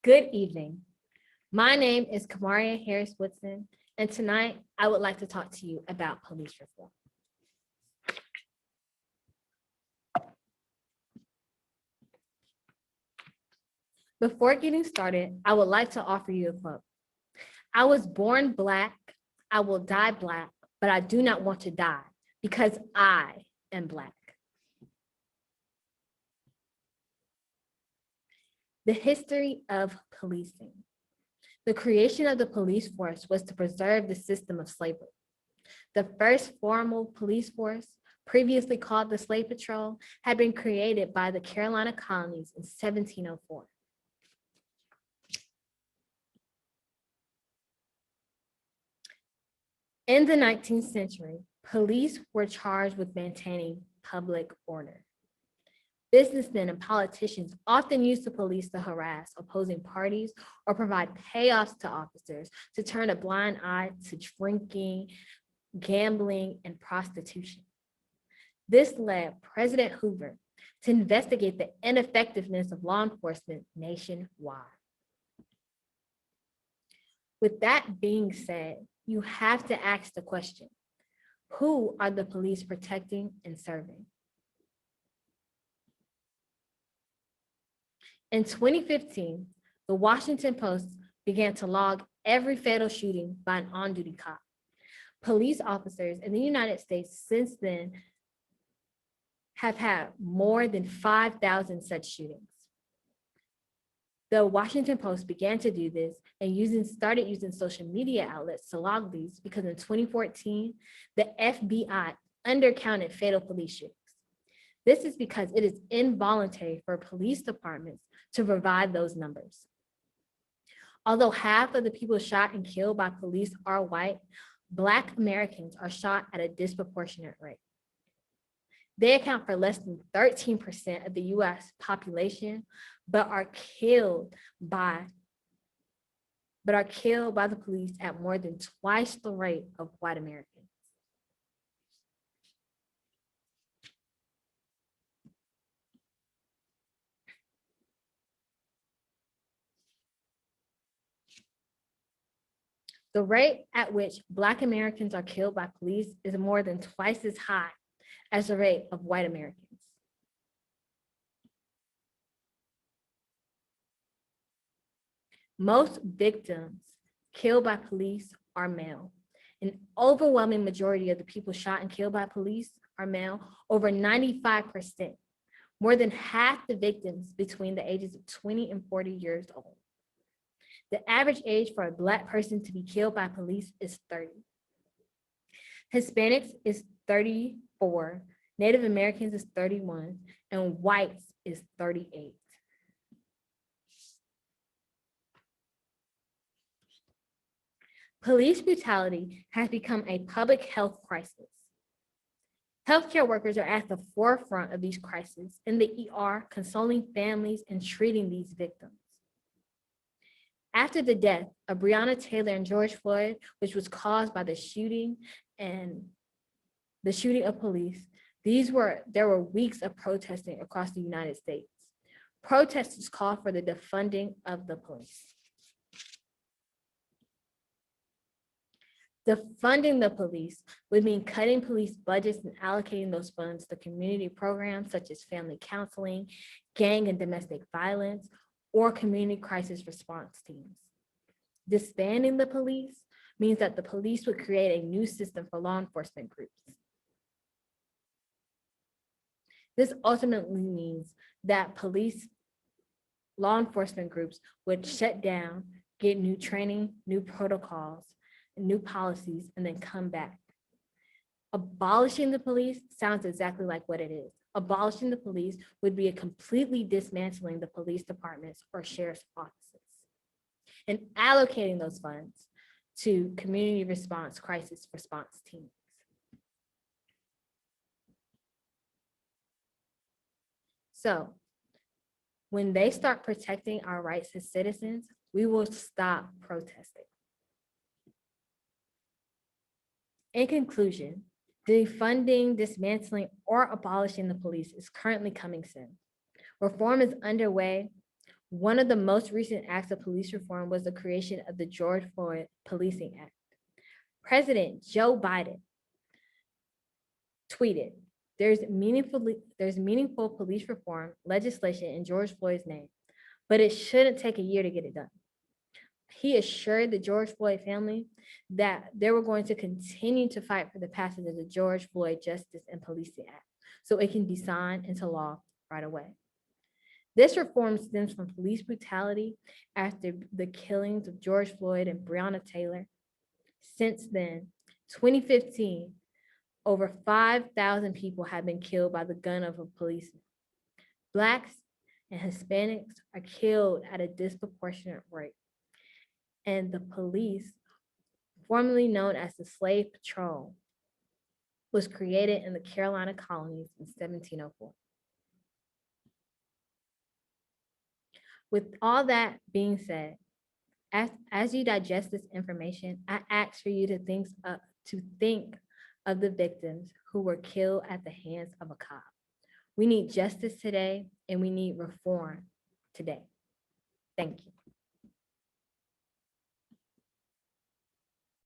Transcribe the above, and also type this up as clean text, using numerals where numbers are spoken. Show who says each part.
Speaker 1: Good evening. My name is Kamaria Harris Woodson, and tonight I would like to talk to you about police reform. Before getting started, I would like to offer you a quote. I was born Black, I will die Black, but I do not want to die because I am Black. The history of policing. The creation of the police force was to preserve the system of slavery. The first formal police force, previously called the Slave Patrol, had been created by the Carolina colonies in 1704. In the 19th century, police were charged with maintaining public order. Businessmen and politicians often used the police to harass opposing parties or provide payoffs to officers to turn a blind eye to drinking, gambling, and prostitution. This led President Hoover to investigate the ineffectiveness of law enforcement nationwide. With that being said, you have to ask the question, who are the police protecting and serving? In 2015, the Washington Post began to log every fatal shooting by an on-duty cop. Police officers in the United States since then have had more than 5,000 such shootings. The Washington Post began to do this and started using social media outlets to log these because in 2014, the FBI undercounted fatal police shootings. This is because it is involuntary for police departments to provide those numbers. Although half of the people shot and killed by police are white, Black Americans are shot at a disproportionate rate. They account for less than 13% of the US population, but are killed by the police at more than twice the rate of white Americans. The rate at which Black Americans are killed by police is more than twice as high as the rate of white Americans. Most victims killed by police are male. An overwhelming majority of the people shot and killed by police are male, over 95%. More than half the victims between the ages of 20 and 40 years old. The average age for a Black person to be killed by police is 30. Hispanics is 34, Native Americans is 31, and whites is 38. Police brutality has become a public health crisis. Healthcare workers are at the forefront of these crises in the ER, consoling families and treating these victims. After the death of Breonna Taylor and George Floyd, which was caused by the shooting of police, there were weeks of protesting across the United States. Protesters called for the defunding of the police. Defunding the police would mean cutting police budgets and allocating those funds to community programs such as family counseling, gang and domestic violence, or community crisis response teams. Disbanding the police means that the police would create a new system for law enforcement groups. This ultimately means that law enforcement groups would shut down, get new training, new protocols, new policies, and then come back. Abolishing the police sounds exactly like what it is. Abolishing the police would be a completely dismantling the police departments or sheriff's offices and allocating those funds to community response, crisis response teams. So when they start protecting our rights as citizens, we will stop protesting. In conclusion, defunding, dismantling, or abolishing the police is currently coming soon. Reform is underway. One of the most recent acts of police reform was the creation of the George Floyd Policing Act. President Joe Biden tweeted, there's meaningful police reform legislation in George Floyd's name, but it shouldn't take a year to get it done. He assured the George Floyd family that they were going to continue to fight for the passage of the George Floyd Justice and Policing Act so it can be signed into law right away. This reform stems from police brutality after the killings of George Floyd and Breonna Taylor. Since then, 2015, over 5,000 people have been killed by the gun of a policeman. Blacks and Hispanics are killed at a disproportionate rate. And the police, formerly known as the Slave Patrol, was created in the Carolina colonies in 1704. With all that being said, as you digest this information, I ask for you to think of the victims who were killed at the hands of a cop. We need justice today, and we need reform today. Thank you.